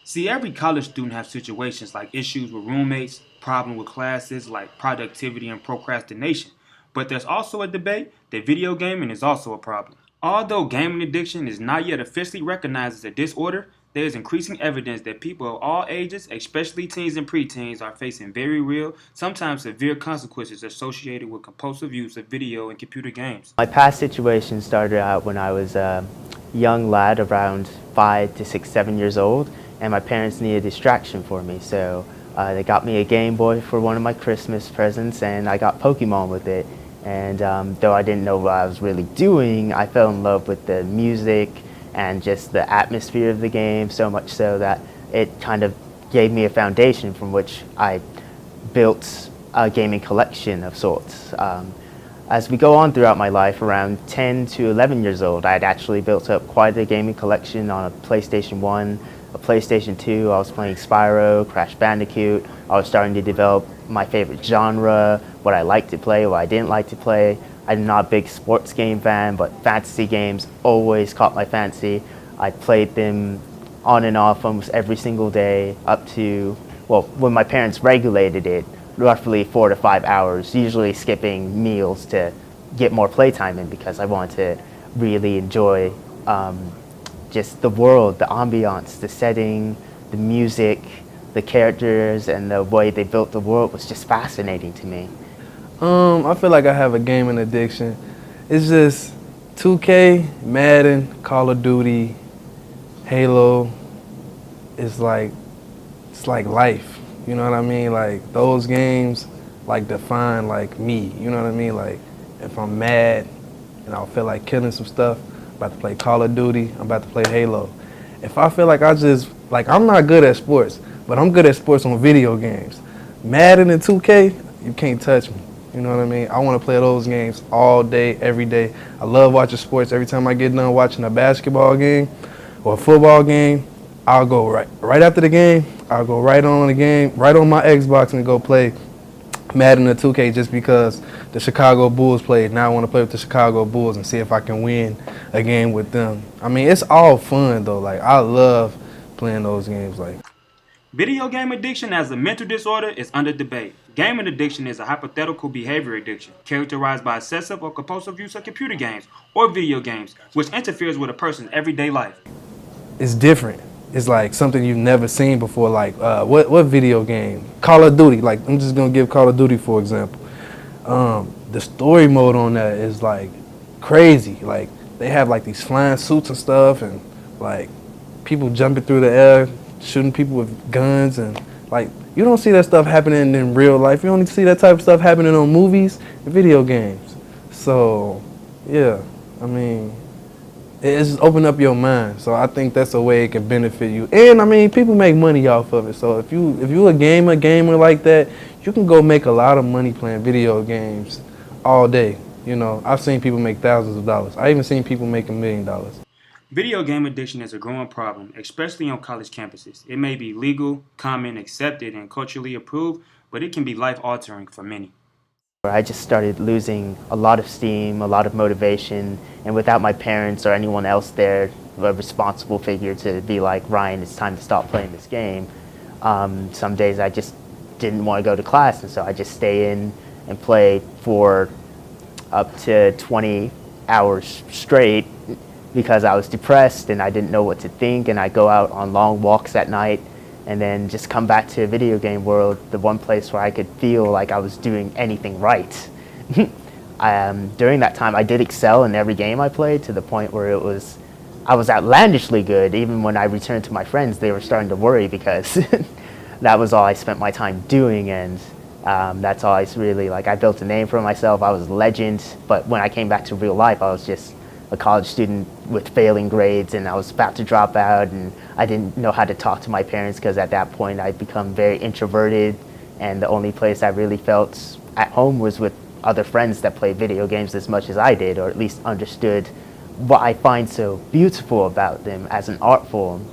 See, every college student has situations like issues with roommates, problem with classes like productivity and procrastination. But there's also a debate that video gaming is also a problem. Although gaming addiction is not yet officially recognized as a disorder, there is increasing evidence that people of all ages, especially teens and preteens, are facing very real, sometimes severe consequences associated with compulsive use of video and computer games. My past situation started out when I was a young lad, around 5 to 6, 7 years old, and my parents needed a distraction for me. So they got me a Game Boy for one of my Christmas presents, and I got Pokemon with it. And though I didn't know what I was really doing, I fell in love with the music and just the atmosphere of the game, so much so that it kind of gave me a foundation from which I built a gaming collection of sorts. As we go on throughout my life, around 10 to 11 years old, I had actually built up quite a gaming collection on a PlayStation 1, a PlayStation 2. I was playing Spyro, Crash Bandicoot. I was starting to develop my favorite genre, what I liked to play, what I didn't like to play. I'm not a big sports game fan, but fantasy games always caught my fancy. I played them on and off almost every single day up to, well, when my parents regulated it, roughly 4 to 5 hours, usually skipping meals to get more playtime in because I wanted to really enjoy just the world, the ambiance, the setting, the music, the characters, and the way they built the world was just fascinating to me. I feel like I have a gaming addiction. It's just 2K, Madden, Call of Duty, Halo. It's like life. You know what I mean? Like those games like define like me. You know what I mean? Like if I'm mad and I feel like killing some stuff, I'm about to play Call of Duty, I'm about to play Halo. If I feel like I'm not good at sports, but I'm good at sports on video games. Madden and 2K, you can't touch me. You know what I mean? I want to play those games all day, every day. I love watching sports. Every time I get done watching a basketball game or a football game, I'll go right after the game. I'll go right on the game, right on my Xbox and go play Madden or 2K just because the Chicago Bulls played. Now I want to play with the Chicago Bulls and see if I can win a game with them. I mean, it's all fun though. Like I love playing those games. Like Video game addiction as a mental disorder is under debate. Gaming addiction is a hypothetical behavior addiction characterized by excessive or compulsive use of computer games or video games, which interferes with a person's everyday life. it's different. It's like something you've never seen before. Like what video game? Call of Duty. Like I'm just gonna give Call of Duty for example. The story mode on that is like crazy. Like they have like these flying suits and stuff, and like people jumping through the air, shooting people with guns, and like you don't see that stuff happening in real life. You only see that type of stuff happening on movies and video games. So yeah, I mean, it's open up your mind. So I think that's a way it can benefit you. And I mean, people make money off of it. So if you a gamer like that, you can go make a lot of money playing video games all day. You know, I've seen people make thousands of dollars. I even seen people make $1 million. Video game addiction is a growing problem, especially on college campuses. It may be legal, common, accepted, and culturally approved, but it can be life-altering for many. I just started losing a lot of steam, a lot of motivation, and without my parents or anyone else there, a responsible figure to be like, Ryan, it's time to stop playing this game. Some days I just didn't want to go to class, and so I just stay in and play for up to 20 hours straight because I was depressed and I didn't know what to think, and I go out on long walks at night and then just come back to a video game world, the one place where I could feel like I was doing anything right. During that time, I did excel in every game I played to the point where I was outlandishly good. Even when I returned to my friends, they were starting to worry because that was all I spent my time doing, and that's all I really, like, I built a name for myself. I was a legend, but when I came back to real life, I was just a college student with failing grades, and I was about to drop out, and I didn't know how to talk to my parents because at that point I'd become very introverted, and the only place I really felt at home was with other friends that played video games as much as I did, or at least understood what I find so beautiful about them as an art form.